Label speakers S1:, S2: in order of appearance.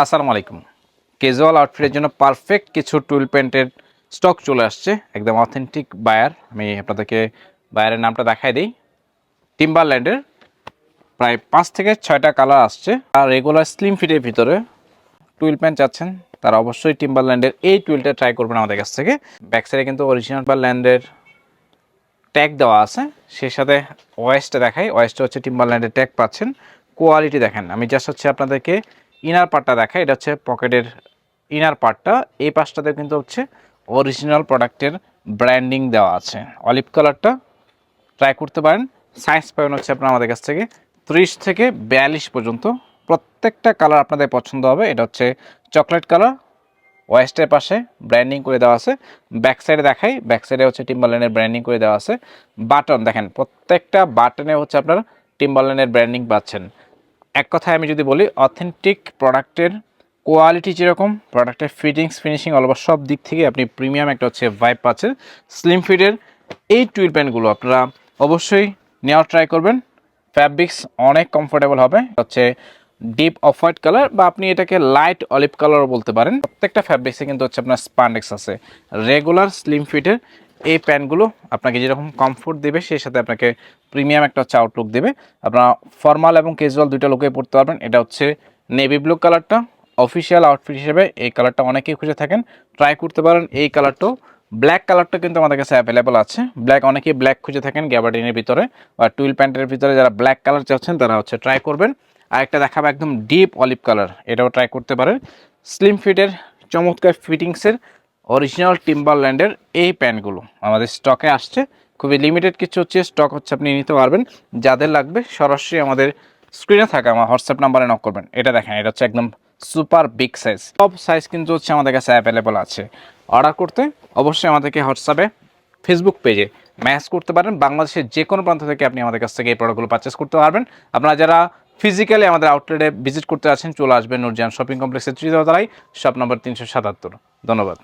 S1: আসসালামু আলাইকুম। ক্যাজুয়াল আউটফিটের জন্য পারফেক্ট কিছু টুইল প্যান্টের স্টক চলে আসছে, একদম অথেন্টিক বায়ার। আমি আপনাদেরকে বায়ারের নামটা দেখাই দিই। টিম্বারল্যান্ডের প্রায় 5 থেকে 6টা কালার আসছে। আর রেগুলার স্লিম ফিটের ভিতরে টুইল প্যান্ট চাচ্ছেন তারা অবশ্যই টিম্বারল্যান্ডের এই টুইলটা ট্রাই করবেন আমাদের কাছ থেকে। ব্যাক সাইডে কিন্তু অরিজিনাল টিম্বারল্যান্ডের ট্যাগ দেওয়া আছে, সেই সাথে ওয়েস্টে দেখাই। ওয়েস্টে হচ্ছে টিম্বারল্যান্ডের ট্যাগ পাচ্ছেন। কোয়ালিটি দেখেন, আমি জাস্ট হচ্ছে আপনাদেরকে ইনার পার্টটা দেখাই। এটা হচ্ছে পকেটের ইনার পার্টটা। এই পাশটাতে কিন্তু হচ্ছে অরিজিনাল প্রোডাক্টের ব্র্যান্ডিং দেওয়া আছে। অলিভ কালারটা ট্রাই করতে পারেন। সাইজ পাবেন হচ্ছে আপনার আমাদের কাছ থেকে 30 থেকে 42 পর্যন্ত। প্রত্যেকটা কালার আপনাদের পছন্দ হবে। এটা হচ্ছে চকলেট কালার, ওয়েস্টের পাশে ব্র্যান্ডিং করে দেওয়া আছে। ব্যাক সাইডে দেখাই, ব্যাক সাইডে হচ্ছে টিম্বারল্যান্ডের ব্র্যান্ডিং করে দেওয়া আছে। বাটন দেখেন, প্রত্যেকটা বাটনে হচ্ছে আপনার টিম্বারল্যান্ডের ব্র্যান্ডিং পাচ্ছেন। এক কথায় আমি যদি বলি, অথেন্টিক প্রোডাক্টের কোয়ালিটি যেরকম, প্রোডাক্টের ফিটিংস ফিনিশিং অল ওভার সব দিক থেকে আপনি প্রিমিয়াম একটা হচ্ছে ভাইব পাচ্ছেন। স্লিম ফিটের এই টুইল প্যান্টগুলো আপনারা অবশ্যই নেওয়ার ট্রাই করবেন। ফ্যাব্রিক্স অনেক কমফোর্টেবল হবে। হচ্ছে ডিপ অফ হোয়াইট কালার, বা আপনি এটাকে লাইট অলিভ কালারও বলতে পারেন। প্রত্যেকটা ফ্যাব্রিক্সে কিন্তু হচ্ছে আপনার স্পান্ডেক্স আছে। রেগুলার স্লিম ফিটের এই প্যান্টগুলো আপনাকে যেরকম কমফোর্ট দেবে, সেই সাথে আপনাকে প্রিমিয়াম একটা হচ্ছে আউটলুক দেবে। আপনারা ফর্মাল এবং ক্যাজুয়াল দুইটা লুকে পড়তে পারবেন। এটা হচ্ছে নেভি ব্লু কালারটা, অফিসিয়াল আউটফিট হিসেবে এই কালারটা অনেকেই খুঁজে থাকেন, ট্রাই করতে পারেন। এই কালারটাও, ব্ল্যাক কালারটা কিন্তু আমাদের কাছে অ্যাভেলেবল আছে। ব্ল্যাক অনেকেই ব্ল্যাক খুঁজে থাকেন গ্যাবার্ডিনের ভিতরে বা টুইল প্যান্টের ভিতরে, যারা ব্ল্যাক কালার চাচ্ছেন তারা হচ্ছে ট্রাই করবেন। আরেকটা দেখাবো একদম ডিপ অলিভ কালার, এটাও ট্রাই করতে পারেন। স্লিম ফিটের চমৎকার ফিটিংসের অরিজিনাল টিম্বারল্যান্ডের এই প্যান্টগুলো আমাদের স্টকে আসছে। খুবই লিমিটেড কিছু হচ্ছে স্টক হচ্ছে, আপনি নিতে পারবেন। যাদের লাগবে সরাসরি আমাদের স্ক্রিনে থাকা আমার হোয়াটসঅ্যাপ নাম্বারে নক করবেন। এটা দেখেন, এটা হচ্ছে একদম সুপার বিগ সাইজ। সব সাইজ কিন্তু হচ্ছে আমাদের কাছে অ্যাভেলেবল আছে। অর্ডার করতে অবশ্যই আমাদেরকে হোয়াটসঅ্যাপে, ফেসবুক পেজে ম্যাচ করতে পারেন। বাংলাদেশের যে কোনো প্রান্ত থেকে আপনি আমাদের কাছ থেকে এই প্রোডাক্টগুলো পারচেস করতে পারবেন। আপনারা যারা ফিজিক্যালি আমাদের আউটলেটে ভিজিট করতে আছেন, চলে আসবেন নূরজাহান শপিং কমপ্লেক্সের 3 তলায়, শপ নম্বর 377। ধন্যবাদ।